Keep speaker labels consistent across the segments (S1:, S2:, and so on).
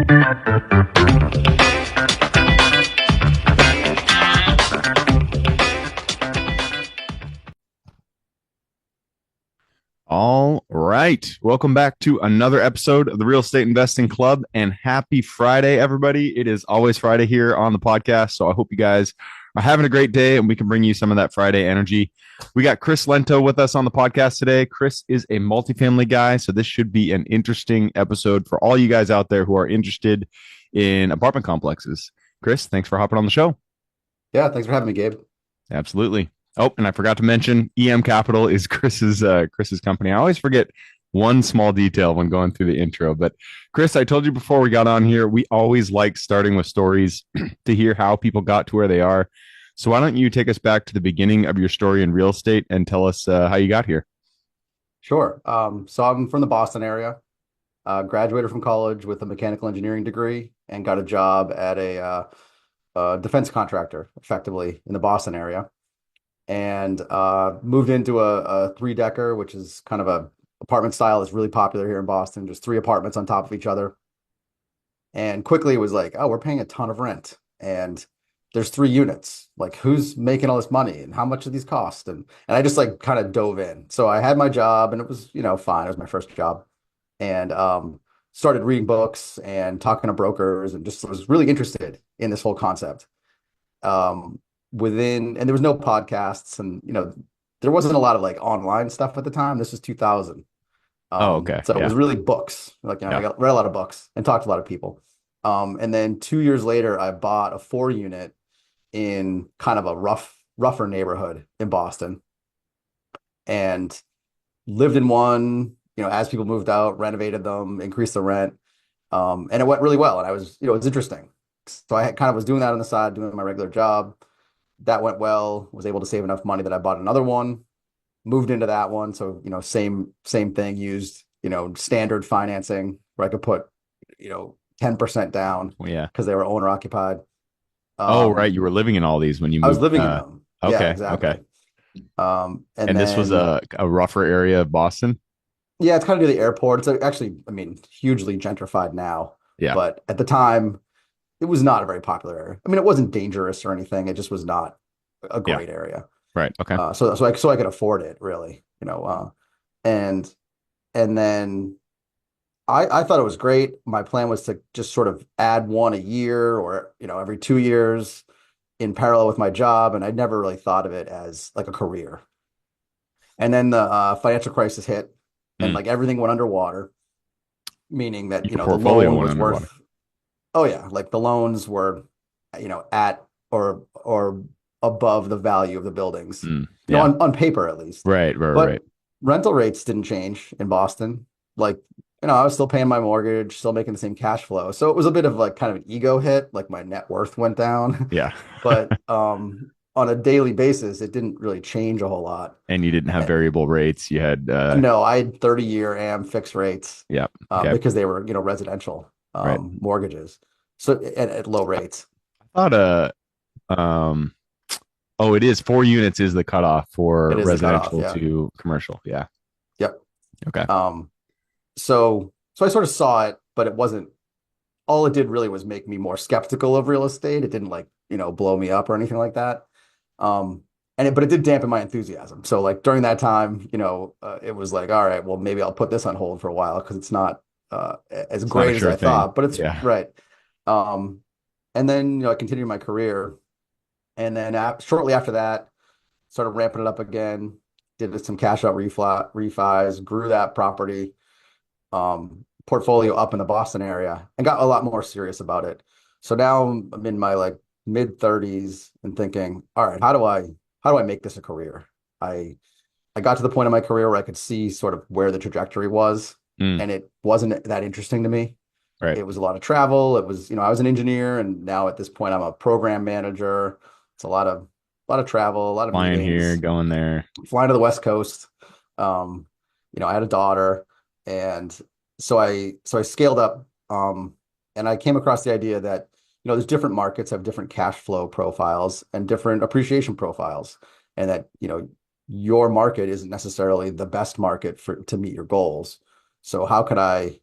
S1: All right. Welcome back to another episode of the Real Estate Investing Club, and happy Friday, everybody. It is always Friday here on the podcast. So I hope you guys are having a great day and we can bring you some of that Friday energy. We got Chris Lento with us on the podcast today. Chris is a multifamily guy. So this should be an interesting episode for all you guys out there who are interested in apartment complexes. Chris, thanks for hopping on the show.
S2: Yeah, thanks for having me, Gabe.
S1: Absolutely. Oh, and I forgot to mention EM Capital is Chris's company. I always forget one small detail when going through the intro. But Chris, I told you before we got on here, we always like starting with stories to hear how people got to where they are. So why don't you take us back to the beginning of your story in real estate and tell us how you got here?
S2: Sure. So I'm from the Boston area. Graduated from college with a mechanical engineering degree and got a job at a defense contractor, effectively in the Boston area. And moved into a three-decker, which is kind of a apartment style that's really popular here in Boston, just three apartments on top of each other. And quickly it was like, oh, we're paying a ton of rent. And there's three units. Like, who's making all this money and how much do these cost? And I just like kind of dove in. So I had my job and it was, fine. It was my first job. And started reading books and talking to brokers and just was really interested in this whole concept. And there was no podcasts and there wasn't a lot of like online stuff at the time. This was 2000.
S1: Okay.
S2: So it was really books. Like, I read a lot of books and talked to a lot of people. And then 2 years later, I bought a 4-unit in kind of a rougher neighborhood in Boston and lived in one, as people moved out, renovated them, increased the rent. And it went really well. And I was, it was interesting. So I kind of was doing that on the side, doing my regular job. That went well, was able to save enough money that I bought another one, moved into that one. So, same thing, used, standard financing where I could put, 10% down.
S1: Well, yeah.
S2: Because they were owner occupied.
S1: Right. You were living in all these when you moved.
S2: I was living in them.
S1: Okay.
S2: Yeah, exactly.
S1: Okay.
S2: And
S1: then, this was a rougher area of Boston?
S2: Yeah, it's kind of near the airport. It's actually, hugely gentrified now.
S1: Yeah.
S2: But at the time, it was not a very popular area. It wasn't dangerous or anything. It just was not a great area.
S1: Right. Okay.
S2: So I could afford it, really, and then I thought it was great. My plan was to just sort of add one a year or, every 2 years in parallel with my job. And I never really thought of it as like a career. And then the financial crisis hit and like everything went underwater, meaning that, the loan was worth. Oh yeah, like the loans were, at or above the value of the buildings, on paper at least.
S1: Right.
S2: But rental rates didn't change in Boston. Like, I was still paying my mortgage, still making the same cash flow. So it was a bit of like kind of an ego hit, like my net worth went down.
S1: Yeah.
S2: But on a daily basis, it didn't really change a whole lot.
S1: And you didn't have variable rates. You had
S2: no, I had 30-year AM fixed rates.
S1: Yeah.
S2: Because they were, residential. Mortgages, so at low rates.
S1: I thought it is 4 units is the cutoff for residential to commercial. Yeah.
S2: Yep.
S1: Okay.
S2: So I sort of saw it, but it wasn't. All it did really was make me more skeptical of real estate. It didn't blow me up or anything like that. But it did dampen my enthusiasm. So like during that time, it was like, all right, well maybe I'll put this on hold for a while because it's not as great as I thought, but it's right. And then, I continued my career and then shortly after that, started ramping it up again, did some cash out refis, grew that property, portfolio up in the Boston area and got a lot more serious about it. So now I'm in my like mid 30s and thinking, all right, how do I make this a career? I got to the point in my career where I could see sort of where the trajectory was. And it wasn't that interesting to me.
S1: Right.
S2: It was a lot of travel. It was, I was an engineer and now at this point I'm a program manager. It's a lot of travel, a lot of
S1: flying
S2: meetings,
S1: here, going there,
S2: flying to the West Coast. I had a daughter and so I scaled up and I came across the idea that, there's different markets have different cash flow profiles and different appreciation profiles and that, your market isn't necessarily the best market to meet your goals. So how could I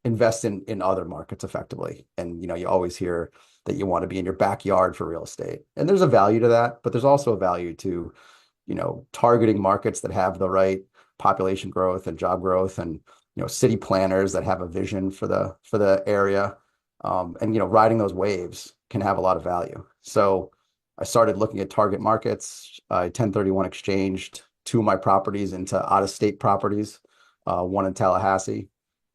S2: invest in other markets effectively. And you always hear that you want to be in your backyard for real estate. And there's a value to that, but there's also a value to, targeting markets that have the right population growth and job growth, and city planners that have a vision for the area. And riding those waves can have a lot of value. So I started looking at target markets. I 1031 exchanged two of my properties into out-of-state properties, one in Tallahassee,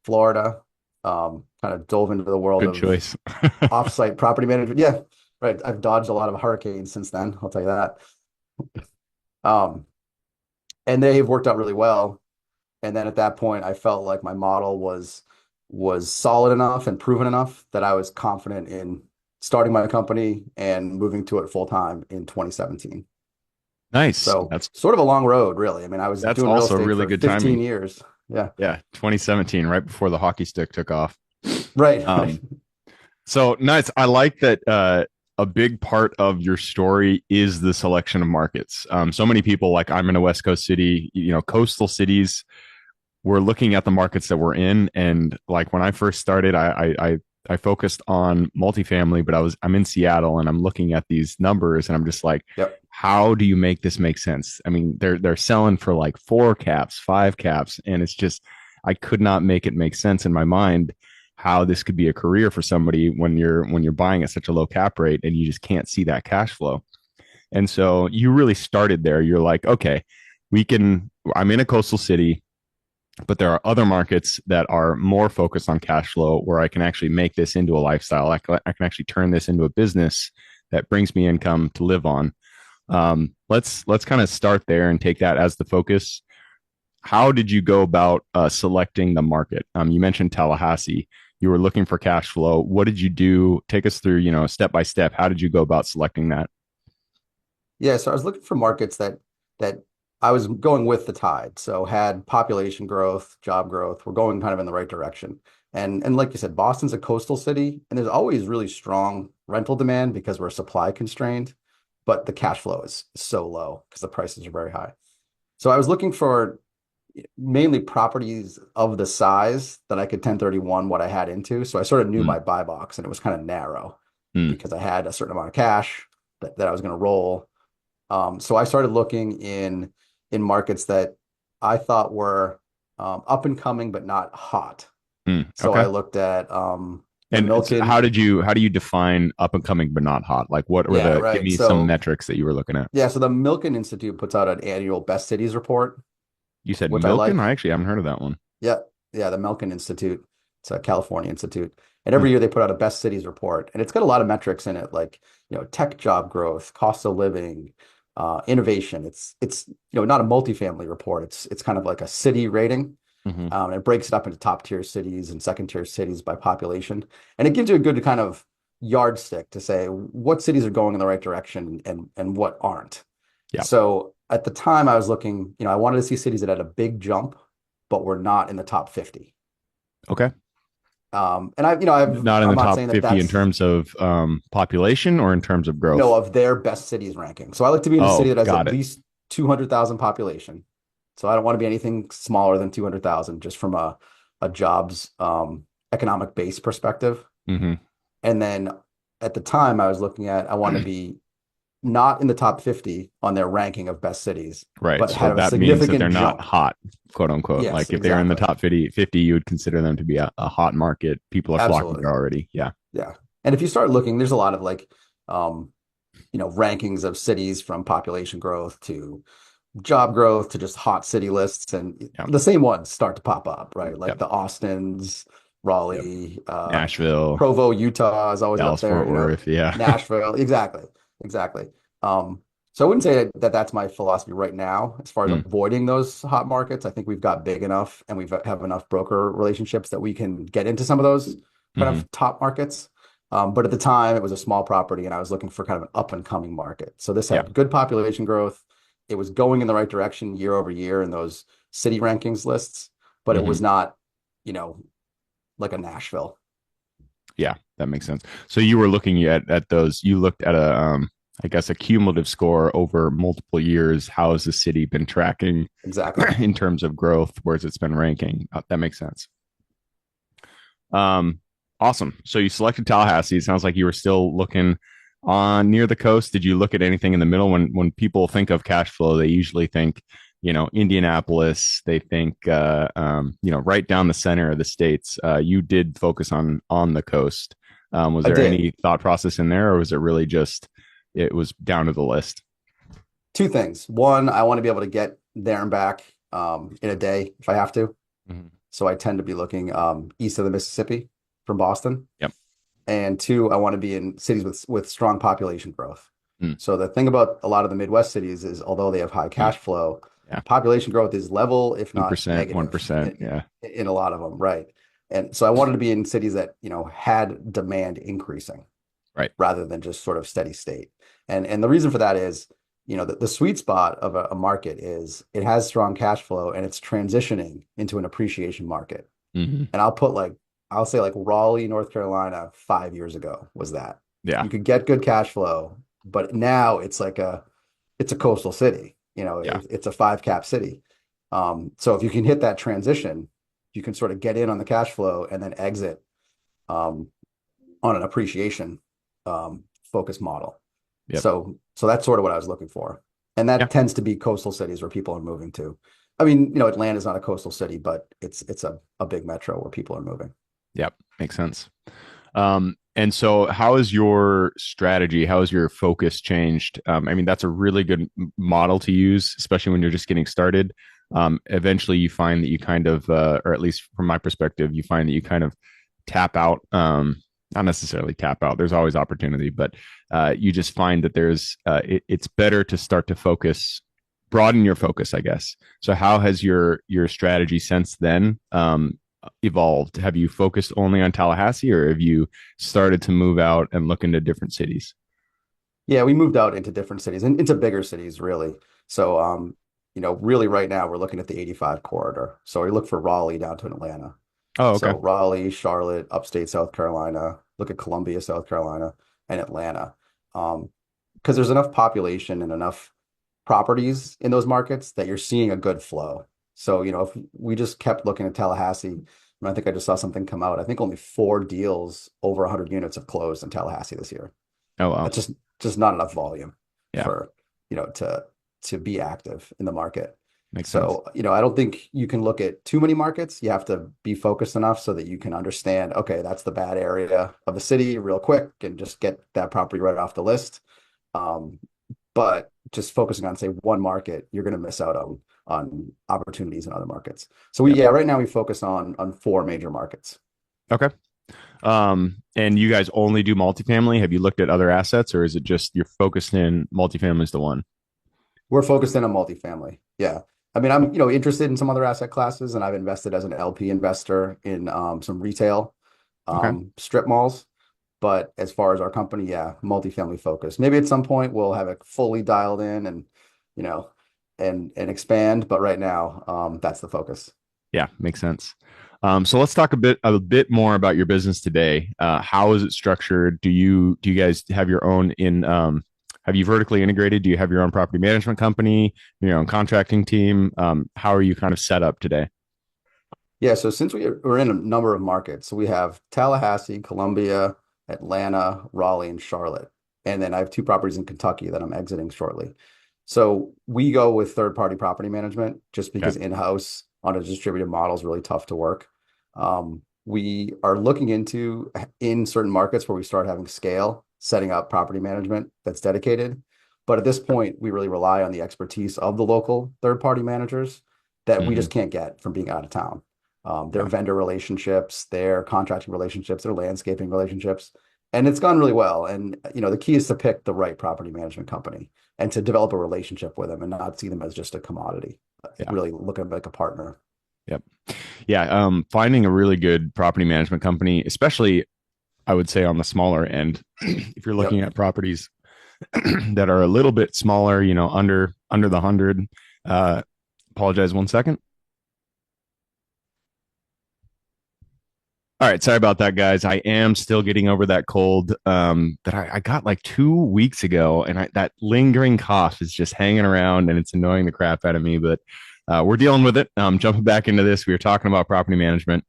S2: Florida. Kind of dove into the world
S1: Good
S2: of
S1: choice.
S2: offsite property management. Yeah, right. I've dodged a lot of hurricanes since then, I'll tell you that. Um, and they've worked out really well. And then at that point, I felt like my model was solid enough and proven enough that I was confident in starting my company and moving to it full time in 2017.
S1: Nice.
S2: So
S1: That's
S2: sort of a long road, really. I mean, I was
S1: that's
S2: doing real
S1: also
S2: estate
S1: really
S2: for
S1: good
S2: 15
S1: timing.
S2: years. Yeah.
S1: Yeah, 2017, right before the hockey stick took off.
S2: Right. Right.
S1: Um, so nice. I like that a big part of your story is the selection of markets. So many people, like I'm in a West Coast city, coastal cities, we're looking at the markets that we're in. And like when I first started, I focused on multifamily, but I'm in Seattle and I'm looking at these numbers and I'm just like,
S2: Yep.
S1: how do you make this make sense? I mean, they're selling for like 4 caps, 5 caps, and it's just I could not make it make sense in my mind how this could be a career for somebody when you're buying at such a low cap rate and you just can't see that cash flow. And so you really started there. You're like, okay, I'm in a coastal city, but there are other markets that are more focused on cash flow where I can actually make this into a lifestyle. I can actually turn this into a business that brings me income to live on. Let's kind of start there and take that as the focus. How did you go about selecting the market? You mentioned Tallahassee. You were looking for cash flow. What did you do? Take us through, step by step. How did you go about selecting that?
S2: Yeah, so I was looking for markets that I was going with the tide. So had population growth, job growth. We're going kind of in the right direction. And like you said, Boston's a coastal city, and there's always really strong rental demand because we're supply constrained, but the cash flow is so low because the prices are very high. So I was looking for mainly properties of the size that I could 1031 what I had into. So I sort of knew
S1: Mm,
S2: my buy box, and it was kind of narrow
S1: mm,
S2: because I had a certain amount of cash that I was going to roll. So I started looking in markets that I thought were up and coming, but not hot. So
S1: okay.
S2: I looked at the
S1: And
S2: Milken.
S1: how do you define up and coming but not hot? Like what were
S2: Yeah,
S1: give
S2: right.
S1: me some
S2: So
S1: metrics that you were looking at?
S2: yeah, so the Milken Institute puts out an annual best cities report,
S1: You said
S2: which I
S1: Milken? I
S2: like.
S1: actually haven't heard of that one.
S2: Yeah, yeah, the Milken Institute. It's a California institute, and
S1: Hmm.
S2: every year they put out a best cities report, and it's got a lot of metrics in it, like tech job growth, cost of living, innovation. It's not a multifamily report. It's kind of like a city rating.
S1: Mm-hmm.
S2: It breaks it up into top tier cities and second tier cities by population, and it gives you a good kind of yardstick to say what cities are going in the right direction and what aren't.
S1: Yeah.
S2: So at the time, I was looking. I wanted to see cities that had a big jump, but were not in the top 50.
S1: Okay.
S2: And
S1: Not in
S2: I'm
S1: the
S2: not
S1: top
S2: saying that
S1: 50 in
S2: that's
S1: terms of population or in terms of growth.
S2: no of their best cities ranking. So I like to be in a city
S1: Oh,
S2: that has
S1: got
S2: at
S1: it.
S2: least 200,000 population. So I don't want to be anything smaller than 200,000 just from a jobs economic base perspective.
S1: Hmm.
S2: And then at the time I want to be not in the top 50 on their ranking of best cities,
S1: Right.
S2: but
S1: So
S2: have a
S1: that means that
S2: significant
S1: they're not
S2: jump.
S1: hot, quote unquote.
S2: Yes,
S1: Like if they're in the
S2: exactly.
S1: top 50, you would consider them to be a hot market. People are flocking
S2: Absolutely.
S1: there already. Yeah.
S2: Yeah. And if you start looking, there's a lot of like rankings of cities from population growth to job growth to just hot city lists, and
S1: Yeah.
S2: the same ones start to pop up, right? Like
S1: Yep.
S2: the Austins,
S1: Yep.
S2: Raleigh,
S1: Nashville,
S2: Provo, Utah is always up
S1: Dallas,
S2: there,
S1: Fort Worth. Yeah.
S2: Nashville, exactly, exactly. So I wouldn't say that that's my philosophy right now as far as
S1: Mm,
S2: avoiding those hot markets. I think we've got big enough and we've have enough broker relationships that we can get into some of those kind
S1: hmm.
S2: of top markets. But at the time, it was a small property, and I was looking for kind of an up and coming market. So this
S1: Yeah.
S2: had good population growth. It was going in the right direction year over year in those city rankings lists, but it
S1: Hmm.
S2: was not, you know, like a Nashville.
S1: Yeah. That makes sense. So you were looking at those, you looked at I guess a cumulative score over multiple years. How has the city been tracking
S2: Exactly.
S1: in terms of growth? Where's it's been ranking? That makes sense. Um, awesome. So you selected Tallahassee. It sounds like you were still looking on near the coast. Did you look at anything in the middle? When people think of cash flow, they usually think, Indianapolis. They think, right down the center of the states. You did focus on the coast. Was
S2: I
S1: there
S2: did
S1: any thought process in there, or was it really just it was down to the list?
S2: two things. One, I want to be able to get there and back in a day if I have to.
S1: Mhm.
S2: So I tend to be looking east of the Mississippi from Boston.
S1: Yep.
S2: And two, I want to be in cities with strong population growth.
S1: Mm.
S2: So the thing about a lot of the Midwest cities is although they have high
S1: Yeah.
S2: cash flow,
S1: Yeah.
S2: population growth is level, if not
S1: 2%,
S2: negative
S1: 1%. Yeah.
S2: in a lot of them, right? And so I wanted to be in cities that, had demand increasing
S1: Right.
S2: rather than just sort of steady state. And the reason for that is, the sweet spot of a market is it has strong cash flow and it's transitioning into an appreciation market.
S1: Hmm.
S2: And I'll say like Raleigh, North Carolina, 5 years ago was that.
S1: Yeah.
S2: You could get good cash flow, but now it's a coastal city.
S1: Yeah.
S2: It's a five cap city. So if you can hit that transition, you can sort of get in on the cash flow and then exit um, on an appreciation focus model.
S1: Yep.
S2: So that's sort of what I was looking for. And
S1: Yeah.
S2: that tends to be coastal cities where people are moving to. I mean, Atlanta's not a coastal city, but it's a big metro where people are moving.
S1: Yep. Makes sense. And so how is your strategy? How has your focus changed? I mean, that's a really good model to use, especially when you're just getting started. Eventually you find that you kind of, or at least from my perspective, you find that you kind of tap out, not necessarily tap out. There's always opportunity, but you just find that it's better to start to broaden your focus, I guess. So how has your strategy since then evolved? Have you focused only on Tallahassee, or have you started to move out and look into different cities?
S2: Yeah, we moved out into different cities and into bigger cities, really. So, really right now we're looking at the 85 corridor. So we look for Raleigh down to Atlanta.
S1: Oh, okay.
S2: So Raleigh, Charlotte, upstate South Carolina, look at Columbia, South Carolina, and Atlanta. Because there's enough population and enough properties in those markets that you're seeing a good flow. So, if we just kept looking at Tallahassee, I think I just saw something come out. I think only 4 deals over 100 units have closed in Tallahassee this year.
S1: Oh, wow.
S2: That's just not enough volume
S1: Yeah,
S2: for, to be active in the market.
S1: makes sense.
S2: So, I don't think you can look at too many markets. You have to be focused enough so that you can understand, okay, that's the bad area of the city real quick and just get that property right off the list. Um, but just focusing on, say, one market, you're going to miss out on opportunities in other markets. So
S1: Yeah.
S2: right now we focus on four major markets.
S1: Okay. And you guys only do multifamily? Have you looked at other assets, or is it just you're focused in multifamily is the one?
S2: We're focused in on multifamily. Yeah. I mean, I'm, interested in some other asset classes, and I've invested as an LP investor in some retail
S1: Okay.
S2: strip malls. But as far as our company, yeah, multifamily focused. Maybe at some point we'll have it fully dialed in and, you know, and expand. But right now, that's the focus.
S1: Yeah, makes sense. So let's talk a bit more about your business today. How is it structured? Do you guys have your own have you vertically integrated? Do you have your own property management company, your own contracting team? How are you kind of set up today?
S2: Yeah, so since we're in a number of markets, so we have Tallahassee, Columbia, Atlanta, Raleigh, and Charlotte. And then I have two properties in Kentucky that I'm exiting shortly. So we go with third-party property management just
S1: Okay.
S2: because in-house on a distributed model is really tough to work. We are looking into in certain markets where we start having scale, setting up property management that's dedicated. But at this point, we really rely on the expertise of the local third-party managers that we
S1: Hmm.
S2: just can't get from being out of town. Their
S1: Yeah.
S2: vendor relationships, their contracting relationships, their landscaping relationships, and it's gone really well. And the key is to pick the right property management company and to develop a relationship with them and not see them as just a commodity.
S1: Yeah.
S2: Really look at them like a partner.
S1: Yep. Yeah. Finding a really good property management company, especially I would say on the smaller end, if you're looking
S2: Yep.
S1: at properties that are a little bit smaller, under the 100. Uh, Apologize 1 second. All right, sorry about that, guys. I am still getting over that cold that I got like 2 weeks ago, and that lingering cough is just hanging around, and it's annoying the crap out of me. But we're dealing with it. Jumping back into this, we were talking about property management.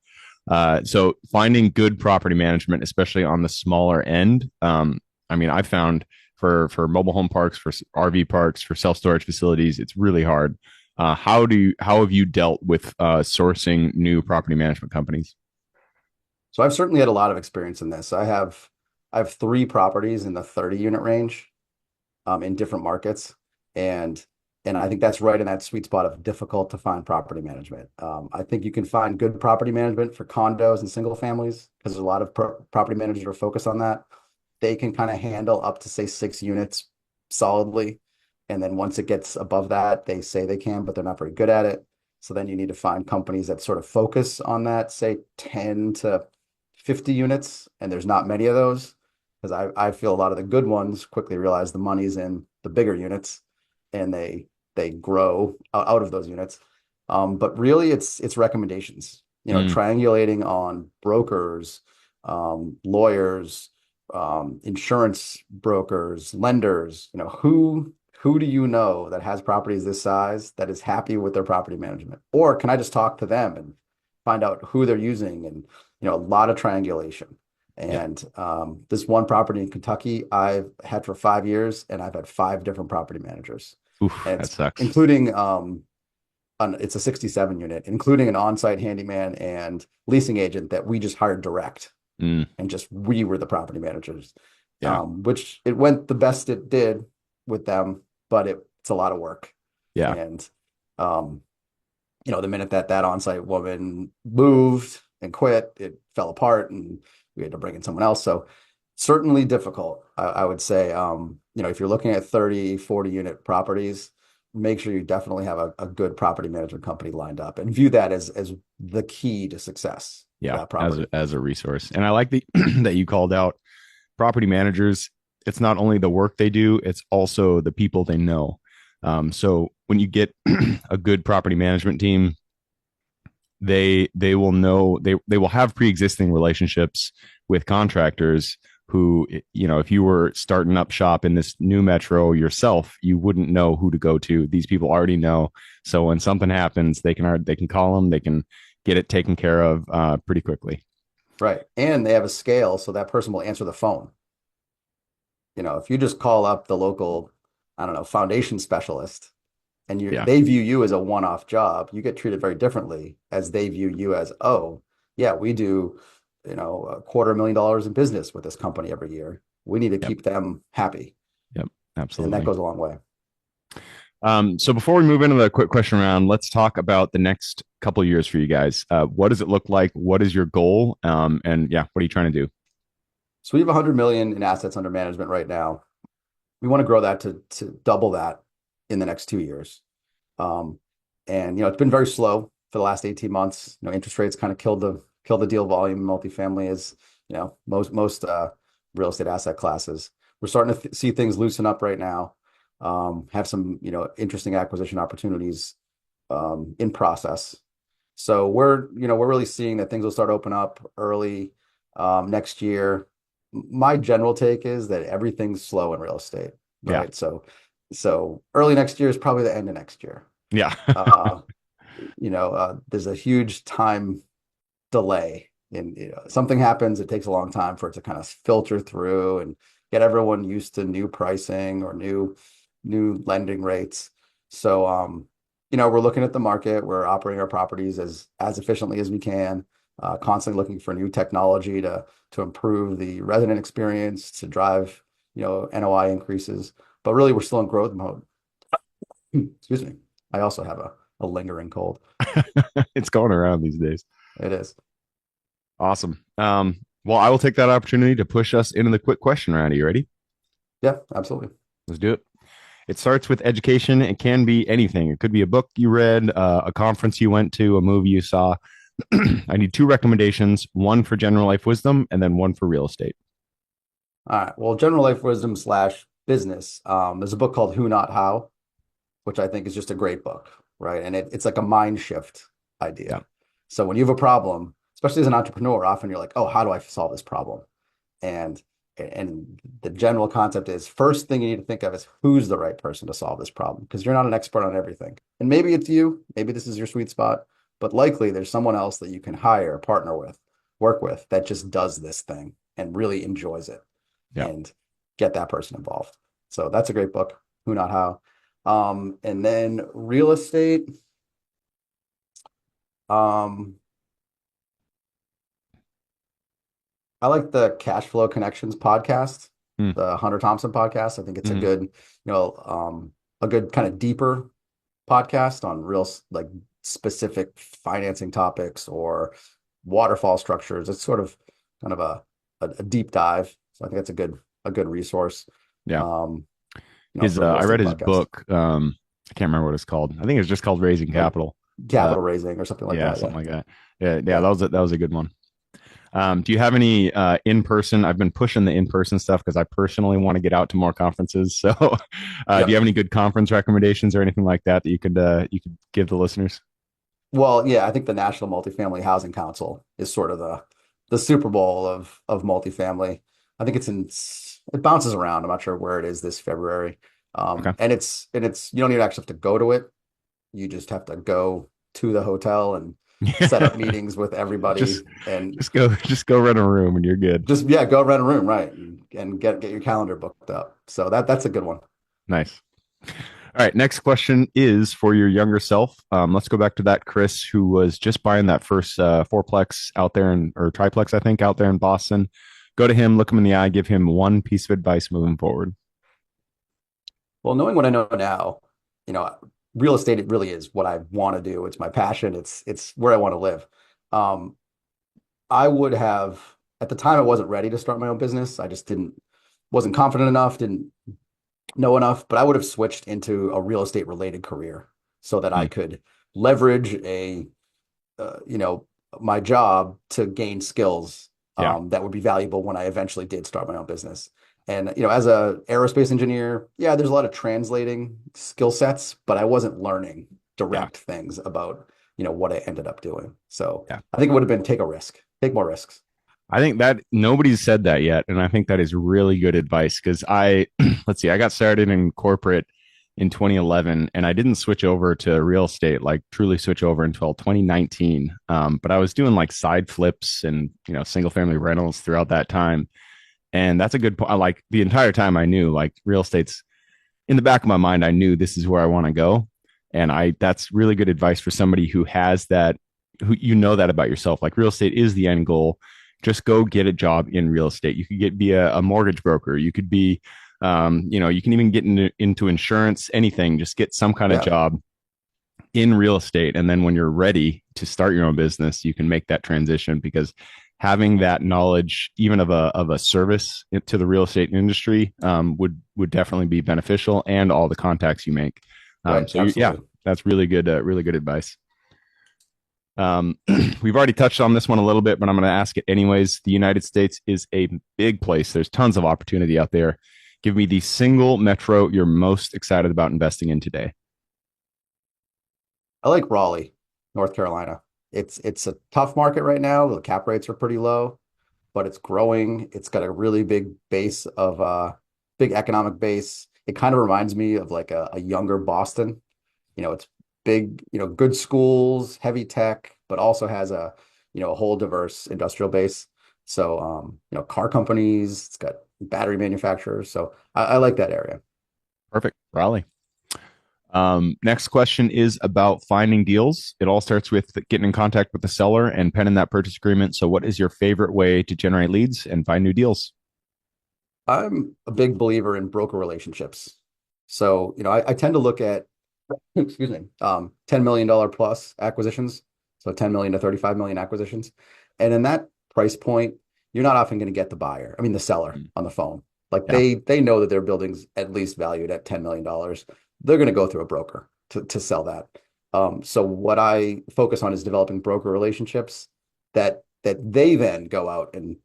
S1: So finding good property management, especially on the smaller end. I mean, I found for mobile home parks, for RV parks, for self storage facilities, it's really hard. How have you dealt with sourcing new property management companies?
S2: So I've certainly had a lot of experience in this. I have three properties in the 30 unit range, in different markets. And I think that's right in that sweet spot of difficult to find property management. I think you can find good property management for condos and single families because there's a lot of property managers that are focused on that. They can kind of handle up to say 6 units solidly. And then once it gets above that, they say they can, but they're not very good at it. So then you need to find companies that sort of focus on that, say 10 to 50 units, and there's not many of those because I feel a lot of the good ones quickly realize the money's in the bigger units and they grow out of those units. But really it's recommendations,
S1: Mm,
S2: triangulating on brokers, lawyers, insurance brokers, lenders, who do you know that has properties this size that is happy with their property management? Or can I just talk to them and find out who they're using and a lot of triangulation.
S1: yep.
S2: And this one property in Kentucky I've had for 5 years, and I've had five different property managers,
S1: Oof,
S2: and
S1: that
S2: it's
S1: sucks.
S2: including it's a 67 unit, including an on-site handyman and leasing agent that we just hired direct,
S1: Mm,
S2: and just we were the property managers,
S1: yeah,
S2: which it went the best it did with them, but it's a lot of work.
S1: yeah.
S2: And um, the minute that on-site woman moved and quit, it fell apart and we had to bring in someone else. So certainly difficult, I would say. If you're looking at 30, 40 unit properties, make sure you definitely have a good property management company lined up and view that as the key to success for
S1: Yeah,
S2: that
S1: as
S2: property.
S1: as a resource. And I like the that you called out property managers. It's not only the work they do, it's also the people they know. So when you get a good property management team, they will know they will have pre-existing relationships with contractors who, if you were starting up shop in this new metro yourself, you wouldn't know who to go to. These people already know. So when something happens, they can call them, they can get it taken care of pretty quickly.
S2: Right. And they have a scale, so that person will answer the phone. If you just call up the local, I don't know, foundation specialist, and
S1: Yeah.
S2: they view you as a one-off job, you get treated very differently as they view you as, oh, yeah, we do, $250,000 in business with this company every year. We need to
S1: Yep.
S2: keep them happy.
S1: Yep.
S2: And that
S1: Absolutely.
S2: goes a long way.
S1: So before we move into the quick question round, let's talk about the next couple of years for you guys. What does it look like? What is your goal? And yeah, what are you trying to do?
S2: So we have 100 million in assets under management right now. We want to grow that to double that in the next 2 years. Um, and it's been very slow for the last 18 months. Interest rates kind of killed the deal volume in multifamily, as most real estate asset classes. We're starting to see things loosen up right now. Have some interesting acquisition opportunities in process. So we're really seeing that things will start open up early next year. My general take is that everything's slow in real estate,
S1: Yeah.
S2: right? So early next year is probably the end of next year.
S1: Yeah.
S2: Uh, there's a huge time delay in, something happens, it takes a long time for it to kind of filter through and get everyone used to new pricing or new lending rates. So we're looking at the market, we're operating our properties as efficiently as we can, constantly looking for new technology to improve the resident experience, to drive, NOI increases. But really we're still in growth mode. Excuse me. I also have a lingering cold.
S1: It's going around these days.
S2: It is.
S1: Awesome. Well, I will take that opportunity to push us into the quick question round. Are you ready?
S2: Yeah, absolutely.
S1: Let's do it. It starts with education. It can be anything. It could be a book you read, a conference you went to, a movie you saw. I need two recommendations, one for general life wisdom and then one for real estate.
S2: All right. Well, general life wisdom slash business. There's a book called Who Not How, which I think is just a great book, right? And it's like a mind shift
S1: Yeah.
S2: idea. So when you have a problem, especially as an entrepreneur, often you're like, oh, how do I solve this problem? And the general concept is, first thing you need to think of is who's the right person to solve this problem, because you're not an expert on everything. And maybe it's you, maybe this is your sweet spot, but likely there's someone else that you can hire, partner with, work with that just does this thing and really enjoys it
S1: Yeah.
S2: and get that person involved. So that's a great book, Who Not How. And then real estate. Um, I like the Cash Flow Connections podcast,
S1: Mm,
S2: the Hunter Thompson podcast. I think it's
S1: mhm.
S2: a good kind of deeper podcast on real like specific financing topics or waterfall structures. It's sort of kind of a deep dive. So I think that's a good resource.
S1: Yeah.
S2: Um,
S1: His
S2: for a real
S1: I read
S2: estate
S1: his
S2: podcast.
S1: book. I can't remember what it's called. I think it's just called Raising
S2: Like
S1: Capital. Uh,
S2: capital raising or something like
S1: yeah,
S2: that.
S1: something
S2: Yeah.
S1: like that. Yeah, yeah,
S2: Yeah.
S1: that was a good one. Do you have any in person? I've been pushing the in person stuff because I personally want to get out to more conferences. So, do you
S2: Yep.
S1: have any good conference recommendations or anything like that that you could give the listeners?
S2: Well, yeah, I think the National Multifamily Housing Council is sort of the Super Bowl of multifamily. I think it bounces around. I'm not sure where it is this February.
S1: Okay.
S2: And it's you don't even actually have to go to it. You just have to go to the hotel and set up
S1: Yeah.
S2: meetings with
S1: just
S2: everybody and
S1: just go rent a room and you're good.
S2: just yeah, go rent a room, right? And get your calendar booked up. So that's a good one.
S1: Nice. All right. Next question is for your younger self. Let's go back to that Chris who was just buying that first fourplex out there or triplex, I think, out there in Boston. Go to him, look him in the eye, give him one piece of advice moving forward.
S2: Well, knowing what I know now, you know, real estate, it really is what I want to do. It's my passion. It's where I want to live. Um, I would have at the time I wasn't ready to start my own business. I just wasn't confident enough, didn't know enough, but I would have switched into a real estate related career so that I
S1: Mm,
S2: could leverage my job to gain skills
S1: yeah.
S2: that would be valuable when I eventually did start my own business. And as a aerospace engineer, yeah, there's a lot of translating skill sets, but I wasn't learning
S1: Yeah.
S2: direct things about what I ended up doing. So
S1: Yeah.
S2: I think it would have been take a risk, take more risks.
S1: I think that nobody's said that yet. And I think that is really good advice because let's see, I got started in corporate in 2011 and I didn't switch over to real estate, like truly switch over until 2019. But I was doing like side flips and, single family rentals throughout that time. And that's a good point. Like the entire time I knew like real estate's in the back of my mind. I knew this is where I want to go. And that's really good advice for somebody who has that, who that about yourself. Like real estate is the end goal. Just go get a job in real estate. You could be a mortgage broker. You could be, you can even get into insurance, anything. Just get some kind of
S2: Yeah,
S1: job in real estate. And then when you're ready to start your own business, you can make that transition because having that knowledge, even of a service to the real estate industry, would definitely be beneficial, and all the contacts you make.
S2: right.
S1: Yeah,
S2: Absolutely.
S1: that's really good advice. Um, we've already touched on this one a little bit, but I'm going to ask it anyways. The United States is a big place. There's tons of opportunity out there. Give me the single metro you're most excited about investing in today.
S2: I like Raleigh, North Carolina. It's a tough market right now. The cap rates are pretty low, but it's growing. It's got a really big economic base. It kind of reminds me of like a younger Boston. It's big, good schools, heavy tech, but also has a whole diverse industrial base. So, car companies, it's got battery manufacturers. So I like that area.
S1: Perfect. Raleigh. Next question is about finding deals. It all starts with getting in contact with the seller and penning that purchase agreement. So, what is your favorite way to generate leads and find new deals?
S2: I'm a big believer in broker relationships. So, I tend to look at, excuse me, $10 million plus acquisitions. So 10 million to 35 million acquisitions. And in that price point, you're not often going to get the buyer, I mean, the seller
S1: Mm,
S2: on the phone. Like
S1: yeah,
S2: they know that their building's at least valued at $10 million. They're going to go through a broker to sell that. So what I focus on is developing broker relationships that they then go out and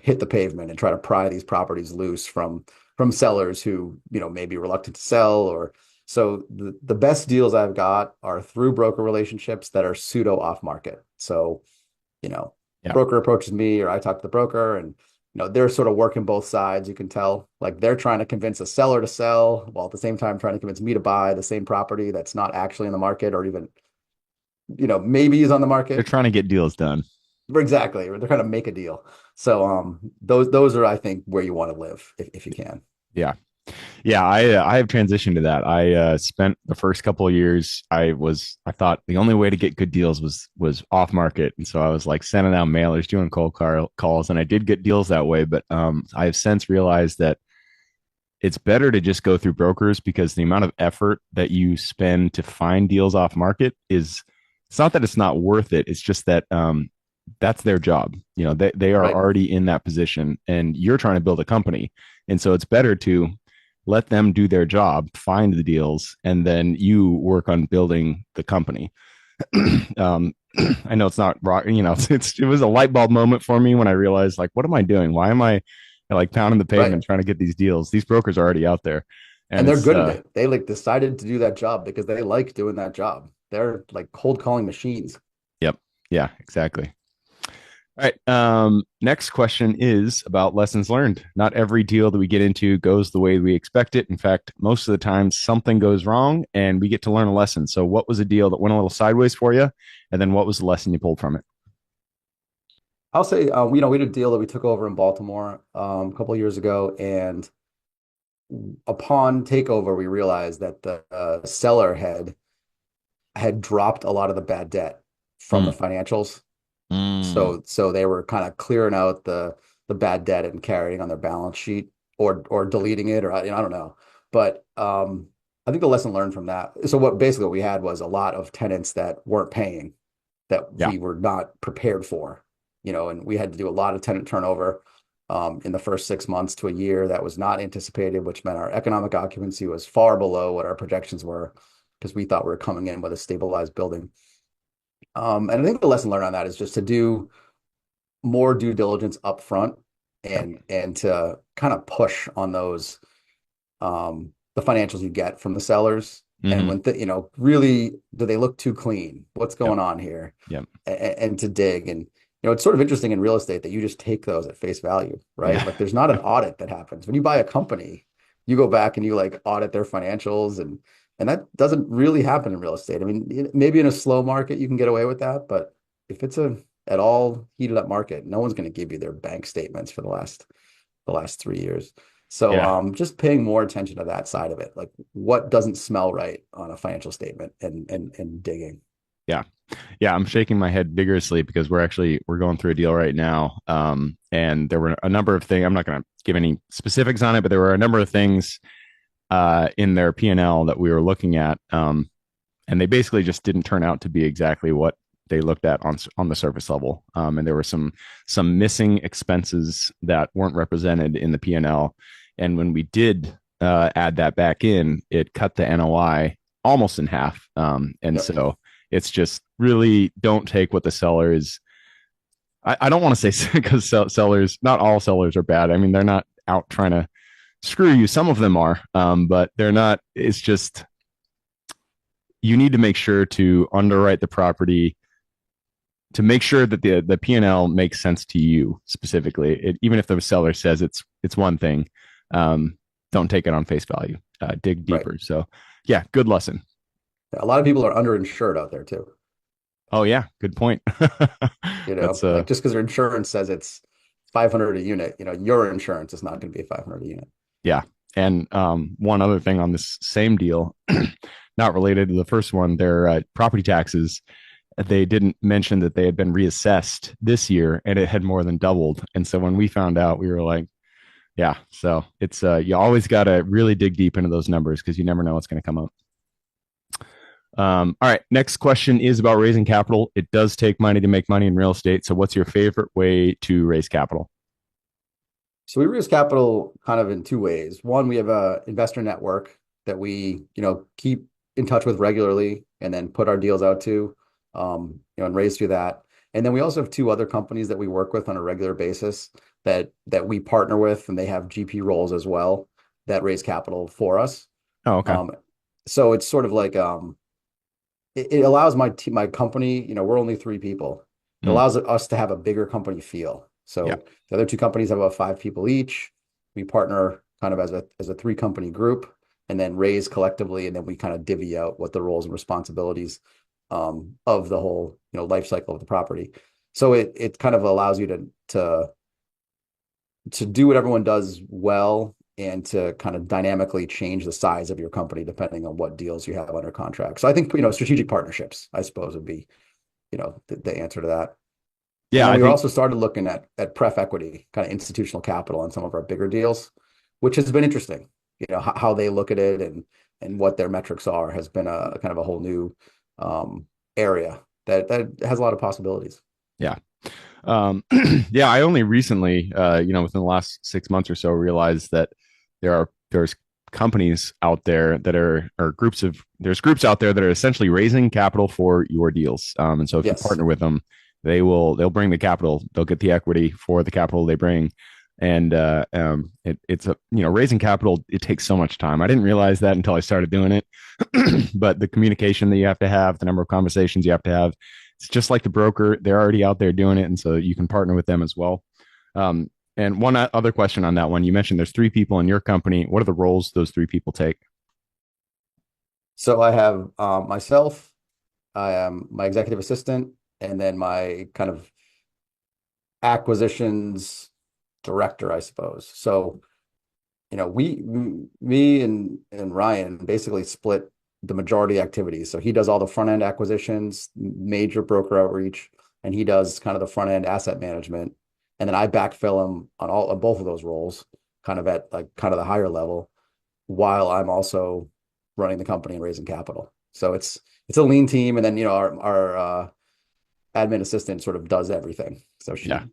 S2: hit the pavement and try to pry these properties loose from sellers who may be reluctant to sell. Or so the best deals I've got are through broker relationships that are pseudo off market. So you know
S1: yeah,
S2: broker approaches me or I talk to the broker, and they're sort of working both sides. You can tell like they're trying to convince a seller to sell while at the same time trying to convince me to buy the same property that's not actually in the market or even maybe is on the
S1: They're
S2: market.
S1: trying to get deals done.
S2: Exactly. They're trying to make a deal. So those are, I think, where you want to live if you can.
S1: Yeah. Yeah, I have transitioned to that. I spent the first couple of years. I thought the only way to get good deals was off market, and so I was like sending out mailers, doing calls, and I did get deals that way. But I have since realized that it's better to just go through brokers because the amount of effort that you spend to find deals off market is, it's not that it's not worth it. It's just that that's their job. You know, they are
S2: Right.
S1: already in that position and you're trying to build a company. And so it's better to let them do their job, find the deals, and then you work on building the company. um, I know it's not rock, it was a light bulb moment for me when I realized, like, what am I doing? Why am I like pounding the
S2: Right.
S1: pavement trying to get these deals? These brokers are already out there. And
S2: And they're
S1: it's,
S2: good at it. They like decided to do that job because they like doing that job. They're like cold calling machines.
S1: yep. Yeah, exactly. All right. Next question is about lessons learned. Not every deal that we get into goes the way we expect it. In fact, most of the time something goes wrong and we get to learn a lesson. So what was a deal that went a little sideways for you? And then what was the lesson you pulled from it?
S2: I'll say, we had a deal that we took over in Baltimore a couple of years ago, and upon takeover, we realized that the seller had dropped a lot of the bad debt from the
S1: Mm,
S2: financials.
S1: mm,
S2: So they were kind of clearing out the bad debt and carrying on their balance sheet, or deleting it, or I don't know. But I think the lesson learned from that. So what we had was a lot of tenants that weren't paying, that
S1: yeah.
S2: we were not prepared for, and we had to do a lot of tenant turnover in the first 6 months to a year that was not anticipated, which meant our economic occupancy was far below what our projections were because we thought we were coming in with a stabilized building. And I think the lesson learned on that is just to do more due diligence up front,
S1: Yep.
S2: and to kind of push on those, the financials you get from the sellers. And
S1: Mm-hmm.
S2: when really, do they look too clean? What's
S1: Yep.
S2: going on here?
S1: Yep.
S2: And to dig. And it's sort of interesting in real estate that you just take those at face value, right?
S1: Yeah.
S2: Like there's not an audit that happens when you buy a company. You go back and you like audit their financials, and that doesn't really happen in real estate. I mean, maybe in a slow market you can get away with that, but if it's a at all heated up market, no one's going to give you their bank statements for the last 3 years. So
S1: Yeah.
S2: just paying more attention to that side of it, like what doesn't smell right on a financial statement, and digging.
S1: Yeah. Yeah. I'm shaking my head vigorously because we're going through a deal right now. And there were a number of things. I'm not going to give any specifics on it, but there were a number of things in their P&L that we were looking at. And they basically just didn't turn out to be exactly what they looked at on the surface level. And there were some missing expenses that weren't represented in the P&L. And when we did add that back in, it cut the NOI almost in half. And
S2: Yep.
S1: so it's just really don't take what the seller is. I don't want to say because sellers, not all sellers are bad. I mean, they're not out trying to screw you. Some of them are, but they're not. It's just you need to make sure to underwrite the property to make sure that the P&L makes sense to you specifically. Even if the seller says it's one thing, don't take it on face value. Dig
S2: Right.
S1: deeper. So, yeah, good lesson.
S2: A lot of people are underinsured out there too.
S1: Oh yeah, good point. That's
S2: Like just because their insurance says it's 500 a unit, your insurance is not going to be 500 a unit.
S1: yeah. And one other thing on this same deal, not related to the first one, their property taxes. They didn't mention that they had been reassessed this year, and it had more than doubled. And so when we found out, we were like, yeah. So it's you always got to really dig deep into those numbers because you never know what's going to come up. All right. Next question is about raising capital. It does take money to make money in real estate. So, what's your favorite way to raise capital?
S2: So we raise capital kind of in two ways. One, we have a investor network that we, keep in touch with regularly, and then put our deals out to, and raise through that. And then we also have two other companies that we work with on a regular basis that we partner with, and they have GP roles as well that raise capital for us.
S1: Oh, okay.
S2: Um, so it's sort of like, it allows my company, we're only three people. It
S1: Mm,
S2: allows us to have a bigger company feel.
S1: yeah.
S2: So the other two companies have about five people each. We partner kind of as a three company group, and then raise collectively, and then we kind of divvy out what the roles and responsibilities of the whole, life cycle of the property. So it kind of allows you to do what everyone does well and to kind of dynamically change the size of your company depending on what deals you have under contract. So I think, strategic partnerships, I suppose, would be, the answer to that. And
S1: Yeah,
S2: then
S1: I
S2: we
S1: think
S2: also started looking at pref equity, kind of institutional capital on some of our bigger deals, which has been interesting. How they look at it and what their metrics are has been a kind of a whole new area that has a lot of possibilities.
S1: yeah. Yeah, I only recently, within the last 6 months or so, realized that there's companies out there that or there's groups out there that are essentially raising capital for your deals. And so if you
S2: Yes.
S1: partner with them, they'll bring the capital, they'll get the equity for the capital they bring. And it's raising capital, it takes so much time. I didn't realize that until I started doing it. But the communication that you have to have, the number of conversations you have to have, it's just like the broker. They're already out there doing it. And so you can partner with them as well. And one other question on that one, you mentioned there's three people in your company. What are the roles those three people take?
S2: So I have myself, I am my executive assistant, and then my kind of acquisitions director, I suppose. So, me and Ryan basically split the majority activities. So he does all the front end acquisitions, major broker outreach, and he does kind of the front end asset management. And then I backfill him on both of those roles, kind of at like kind of the higher level, while I'm also running the company and raising capital. So it's a lean team, and then our admin assistant sort of does everything. So
S1: Yeah.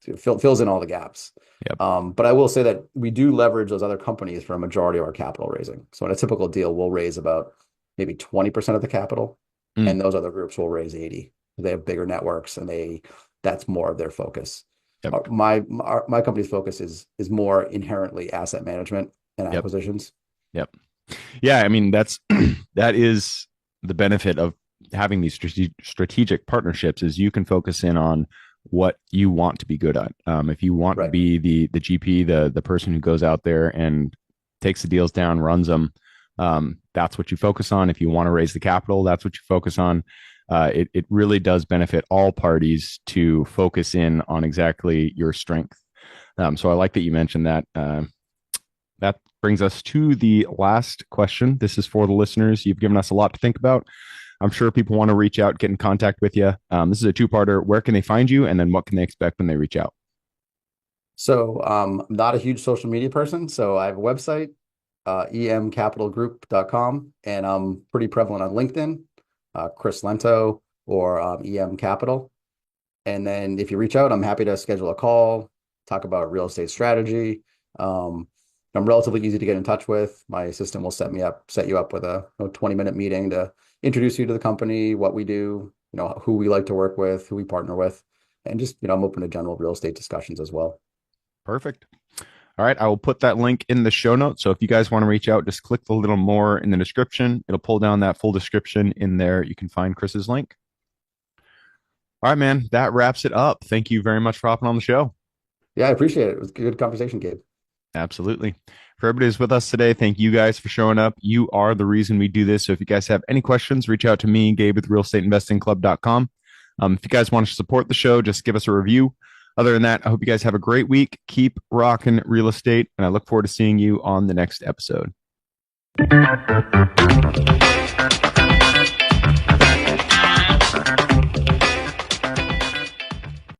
S2: she, fills in all the gaps.
S1: Yep.
S2: But I will say that we do leverage those other companies for a majority of our capital raising. So in a typical deal, we'll raise about maybe 20% of the capital,
S1: Mm,
S2: and those other groups will raise 80. They have bigger networks, and that's more of their focus.
S1: yep.
S2: My company's focus is more inherently asset management and
S1: Yep.
S2: acquisitions.
S1: Yep. Yeah. I mean, that is the benefit of having these strategic partnerships is you can focus in on what you want to be good at. If you want to
S2: Right.
S1: be the GP, the person who goes out there and takes the deals down, runs them, that's what you focus on. If you want to raise the capital, that's what you focus on. It really does benefit all parties to focus in on exactly your strength. So I like that you mentioned that. That brings us to the last question. This is for the listeners. You've given us a lot to think about. I'm sure people want to reach out, get in contact with you. This is a two-parter. Where can they find you? And then what can they expect when they reach out?
S2: So I'm not a huge social media person. So I have a website, emcapitalgroup.com, and I'm pretty prevalent on LinkedIn, Chris Lento or EM Capital. And then if you reach out, I'm happy to schedule a call, talk about real estate strategy. I'm relatively easy to get in touch with. My assistant will set you up with a 20-minute meeting to introduce you to the company, what we do, who we like to work with, who we partner with, and just, I'm open to general real estate discussions as well.
S1: Perfect. All right. I will put that link in the show notes. So if you guys want to reach out, just click the little more in the description. It'll pull down that full description in there. You can find Chris's link. All right, man. That wraps it up. Thank you very much for hopping on the show.
S2: Yeah, I appreciate it. It was a good conversation, Gabe.
S1: Absolutely. For everybody who's with us today, thank you guys for showing up. You are the reason we do this. So if you guys have any questions, reach out to me, Gabe with realestateinvestingclub.com. If you guys want to support the show, just give us a review. Other than that, I hope you guys have a great week. Keep rocking real estate, and I look forward to seeing you on the next episode.